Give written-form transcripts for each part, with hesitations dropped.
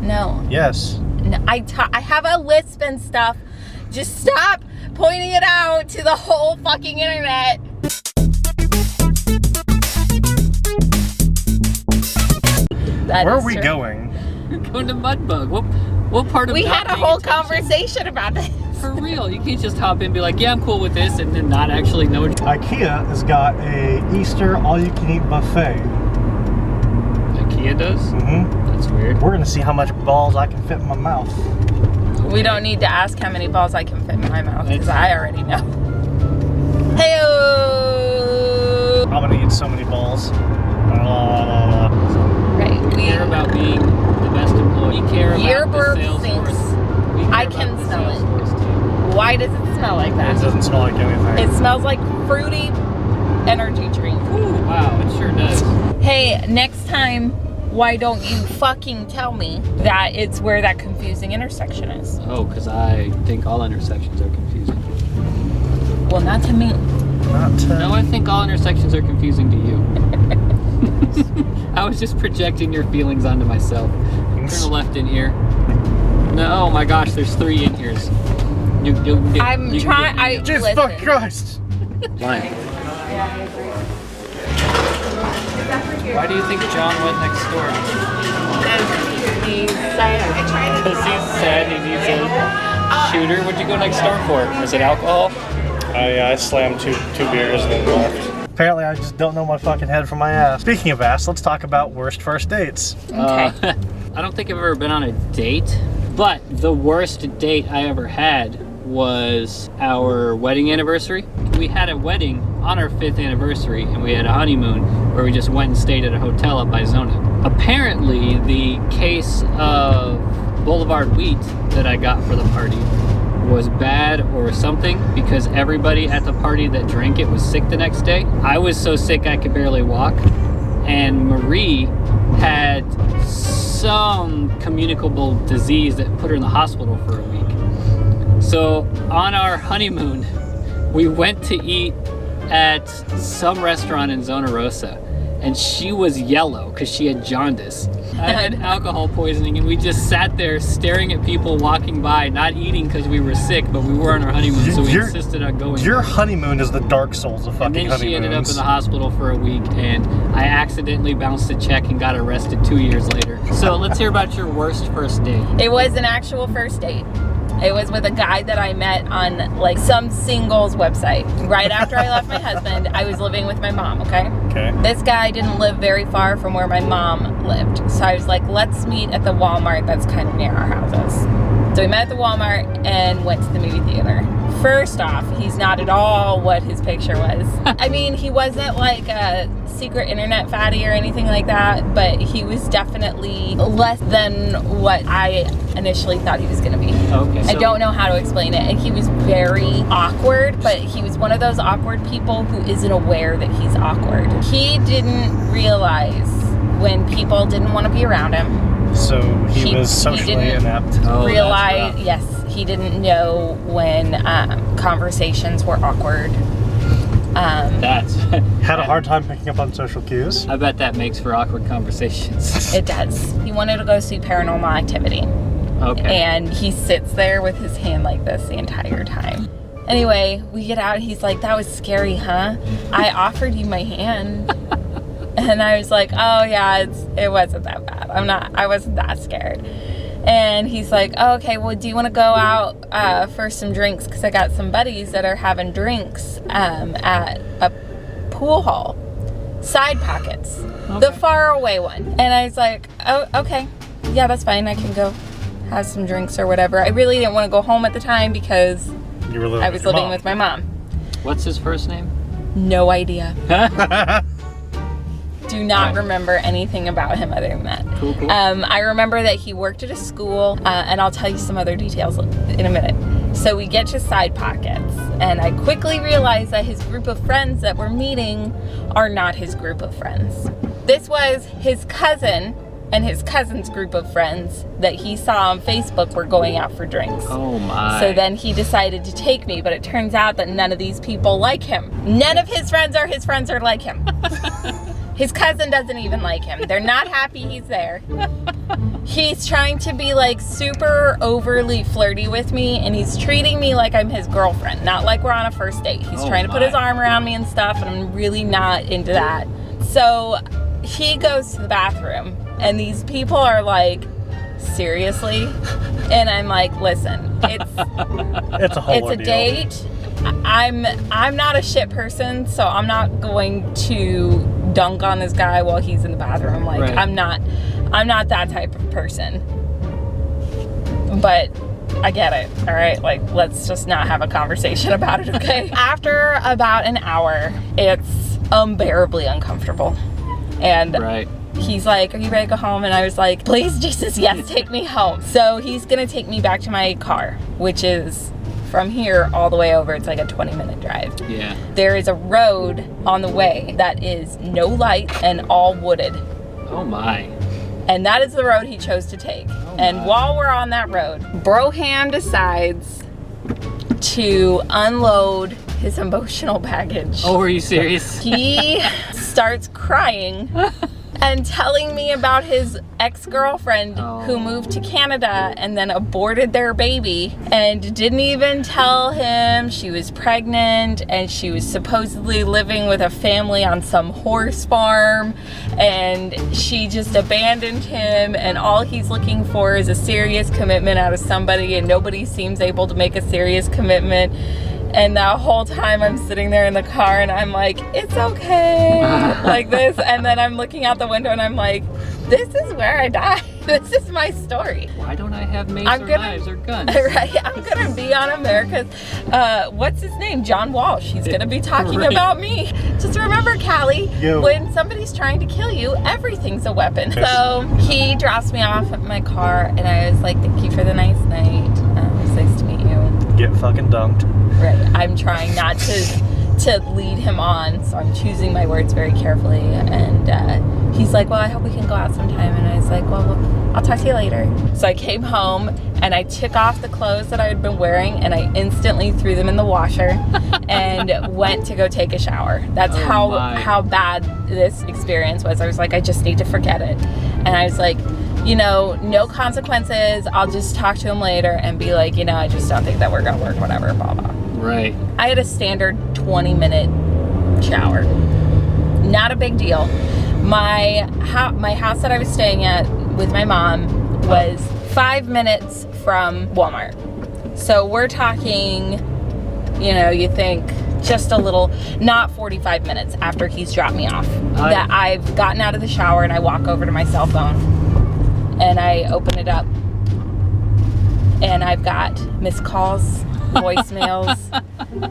No. Yes. No, I have a lisp and stuff. Just stop pointing it out to the whole fucking internet. Where are we going? We're going to Mudbug. What part of We had a whole conversation about this. For real, you can't just hop in and be like, yeah, I'm cool with this, and then not actually know what IKEA has got a Easter all-you-can-eat buffet. IKEA does? Mm-hmm. That's weird. We're gonna see how much balls I can fit in my mouth. We don't need to ask how many balls I can fit in my mouth, because I already know. Hey-oh! I'm gonna eat so many balls. Right. We care about being the best employee. We care about Your the burp sales stinks. force. I can smell it. Why does it smell like It that? doesn't smell like anything. It smells like fruity energy drink. Ooh, wow, it sure does. Hey, next time, why don't you fucking tell me that it's where that confusing intersection is? Oh, because I think all intersections are confusing. Well, not to me. No, I think all intersections are confusing to you. I was just projecting your feelings onto myself. Turn a left in here. No, oh my gosh, there's 3 in here. I'm trying. Jesus fuck Christ! Why? Why do you think John went next door? He's sad. Because he's sad he needs a shooter. What'd you go next door for? Was it alcohol? I slammed two beers and then left. Apparently I just don't know my fucking head from my ass. Speaking of ass, let's talk about worst first dates. Okay. I don't think I've ever been on a date, but the worst date I ever had was our wedding anniversary. We had a wedding on our 5th anniversary, and we had a honeymoon where we just went and stayed at a hotel up by Zona. Apparently, the case of Boulevard wheat that I got for the party was bad or something, because everybody at the party that drank it was sick the next day. I was so sick I could barely walk, and Marie had some communicable disease that put her in the hospital for a week. So on our honeymoon, we went to eat at some restaurant in Zona Rosa, and she was yellow because she had jaundice. I had alcohol poisoning, and we just sat there staring at people walking by, not eating because we were sick, but we were on our honeymoon, so we insisted on going. Your honeymoon is the Dark Souls of fucking honeymoons. And then she ended up in the hospital for a week, and I accidentally bounced a check and got arrested 2 years later. So let's hear about your worst first date. It was an actual first date. It was with a guy that I met on like some singles website. Right after I left my husband, I was living with my mom, okay? Okay. This guy didn't live very far from where my mom lived. So I was like, let's meet at the Walmart that's kind of near our houses. So we met at the Walmart and went to the movie theater. First off, he's not at all what his picture was. I mean, he wasn't like a secret internet fatty or anything like that, but he was definitely less than what I initially thought he was gonna be. Okay. I don't know how to explain it. And he was very awkward, but he was one of those awkward people who isn't aware that he's awkward. He didn't realize when people didn't want to be around him. So he was socially inept. Oh, Realize, yes, he didn't know when conversations were awkward. That's Had a hard time picking up on social cues. I bet that makes for awkward conversations. It does. He wanted to go see Paranormal Activity. Okay. And he sits there with his hand like this the entire time. Anyway, we get out. He's like, that was scary, huh? I offered you my hand. And I was like, oh yeah, it wasn't that bad. I wasn't that scared. And he's like, oh, okay, well, do you want to go out for some drinks? Because I got some buddies that are having drinks at a pool hall. Side Pockets. Okay. The far away one. And I was like, oh, okay. Yeah, that's fine. I can go have some drinks or whatever. I really didn't want to go home at the time because I was living with my mom. What's his first name? No idea. Do not remember anything about him other than that. Cool. I remember that he worked at a school, and I'll tell you some other details in a minute. So we get to Side Pockets, and I quickly realized that his group of friends that we're meeting are not his group of friends. This was his cousin and his cousin's group of friends that he saw on Facebook were going out for drinks. Oh my. So then he decided to take me, but it turns out that none of these people like him. None of his friends are like him. His cousin doesn't even like him. They're not happy he's there. he's trying to be like super overly flirty with me, and he's treating me like I'm his girlfriend, not like we're on a first date. He's trying to put his arm around me and stuff, and I'm really not into that. So he goes to the bathroom, and these people are like, seriously? And I'm like, listen, it's a whole ordeal. Date. I'm not a shit person, so I'm not going to dunk on this guy while he's in the bathroom. Like, right. I'm not that type of person. But I get it, all right? Like, let's just not have a conversation about it, okay? After about an hour, it's unbearably uncomfortable. And right. he's like, are you ready to go home? And I was like, please, Jesus, yes, take me home. So he's gonna take me back to my car, which is from here all the way over. It's like a 20-minute drive. Yeah. There is a road on the way that is no light and all wooded. Oh my. And that is the road he chose to take. And while we're on that road, Broham decides to unload his emotional baggage. Oh, are you serious? He starts crying and telling me about his ex-girlfriend who moved to Canada and then aborted their baby and didn't even tell him she was pregnant, and she was supposedly living with a family on some horse farm, and she just abandoned him, and all he's looking for is a serious commitment out of somebody, and nobody seems able to make a serious commitment. And the whole time I'm sitting there in the car and I'm like, it's okay, like this. And then I'm looking out the window and I'm like, this is where I die. This is my story. Why don't I have mace or knives or guns? Right, I'm gonna be on America's, what's his name? John Walsh. He's gonna be talking about me. Just remember, Kalli, when somebody's trying to kill you, everything's a weapon. So he drops me off at my car and I was like, thank you for the nice night. It was nice to meet you. Get fucking dunked. Right. I'm trying not to lead him on, so I'm choosing my words very carefully. And he's like, well, I hope we can go out sometime. And I was like, well, I'll talk to you later. So I came home and I took off the clothes that I had been wearing and I instantly threw them in the washer and went to go take a shower. That's how bad this experience was. I was like, I just need to forget it. And I was like, you know, no consequences. I'll just talk to him later and be like, you know, I just don't think that we're gonna work, whatever, blah, blah. Right. I had a standard 20-minute shower. Not a big deal. My house that I was staying at with my mom was 5 minutes from Walmart. So we're talking, you know, you think just a little, not 45 minutes after he's dropped me off, that I've gotten out of the shower and I walk over to my cell phone and I open it up and I've got missed calls, voicemails,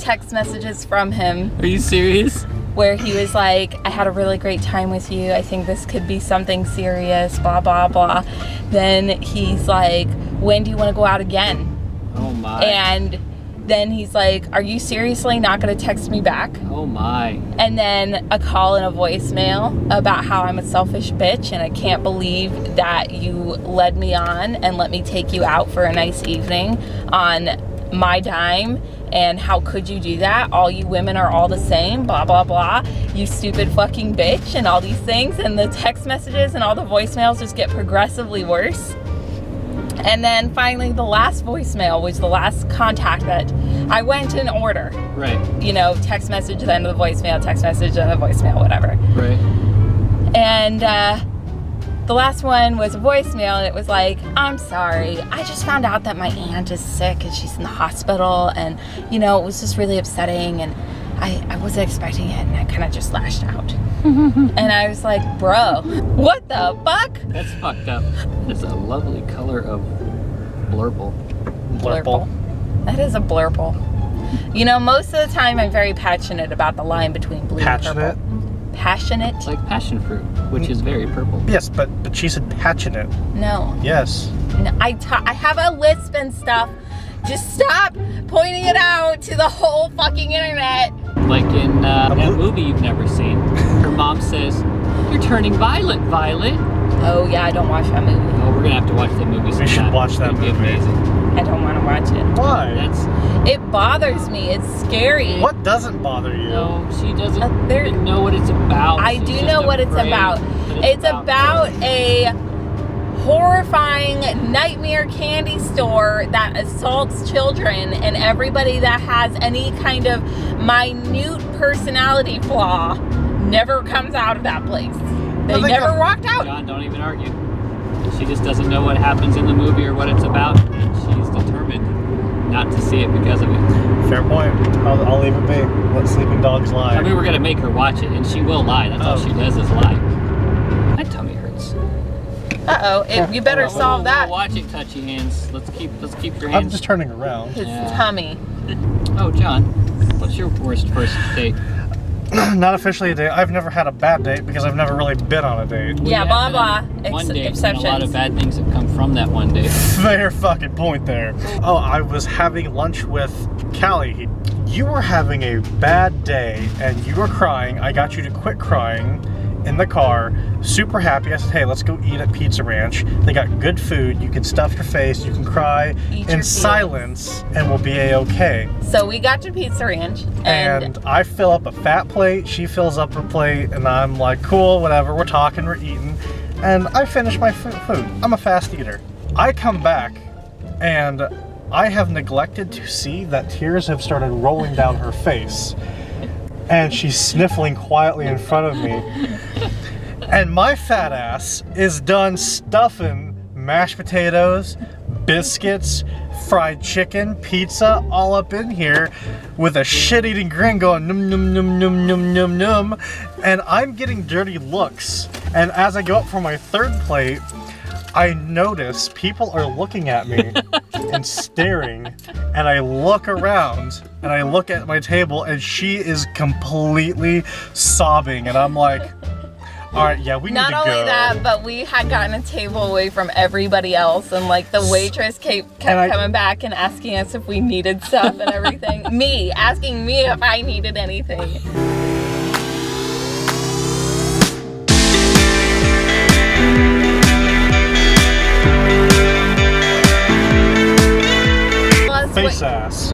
text messages from him. Are you serious? Where he was like, I had a really great time with you. I think this could be something serious, blah, blah, blah. Then he's like, when do you want to go out again? Oh my. And then he's like, are you seriously not going to text me back? Oh my. And then a call and a voicemail about how I'm a selfish bitch and I can't believe that you led me on and let me take you out for a nice evening on my dime. And how could you do that? All you women are all the same, blah, blah, blah. You stupid fucking bitch, and all these things. And the text messages and all the voicemails just get progressively worse. And then finally the last voicemail was the last contact that I went in order. Right. You know, text message, then the voicemail, text message, then the voicemail, whatever. Right. And the last one was a voicemail, and it was like, I'm sorry, I just found out that my aunt is sick and she's in the hospital, and, you know, it was just really upsetting, and I wasn't expecting it, and I kind of just lashed out. And I was like, bro, what the fuck? That's fucked up. It's a lovely color of blurple. Blurple. That is a blurple. You know, most of the time I'm very passionate about the line between blue and purple. Passionate? It's like passion fruit, which is very purple. Yes, but she said passionate. No. Yes. No, I have a lisp and stuff. Just stop pointing it out to the whole fucking internet. Like in that movie you've never seen. Her mom says, you're turning violet, Violet. Oh yeah, I don't watch that movie. Oh, we're gonna have to watch that movie sometime. We should watch that movie. It'd be amazing. I don't want to watch it. Why? It bothers me. It's scary. What doesn't bother you? No, she doesn't even know what it's about. I do know what it's about. It's about a horrifying nightmare candy store that assaults children and everybody that has any kind of minute personality flaw never comes out of that place. They never walked out. John, don't even argue. She just doesn't know what happens in the movie or what it's about, and she's determined not to see it because of it. Fair point. I'll leave it be. Let sleeping dogs lie. I mean, we're gonna make her watch it, and she will lie. That's all she does is lie. My tummy hurts. You better solve that. We'll watch it, touchy hands. Let's keep your hands. I'm just turning around. His tummy. Oh, John, what's your worst first date? Not officially a date. I've never had a bad date because I've never really been on a date. Yeah, blah blah. One date, and Exceptions. a lot of bad things have come from that one date. Fair fucking point there. Oh, I was having lunch with Kalli. You were having a bad day and you were crying. I got you to quit crying in the car. Super happy. I said, hey, let's go eat at Pizza Ranch. They got good food. You can stuff your face. You can cry in silence and we'll be a-okay. So we got to Pizza Ranch. And I fill up a fat plate. She fills up her plate. And I'm like, cool, whatever. We're talking, we're eating. And I finish my food. I'm a fast eater. I come back and I have neglected to see that tears have started rolling down her face. And she's sniffling quietly in front of me. And my fat ass is done stuffing mashed potatoes, biscuits, fried chicken, pizza, all up in here with a shit-eating grin going num num num num num num num. And I'm getting dirty looks. And as I go up for my third plate, I notice people are looking at me and staring, and I look around and I look at my table and she is completely sobbing, and I'm like, all right, yeah, we need to go. Not only that, but we had gotten a table away from everybody else, and like the waitress kept coming back and asking us if we needed stuff and everything. Asking me if I needed anything. Face ass.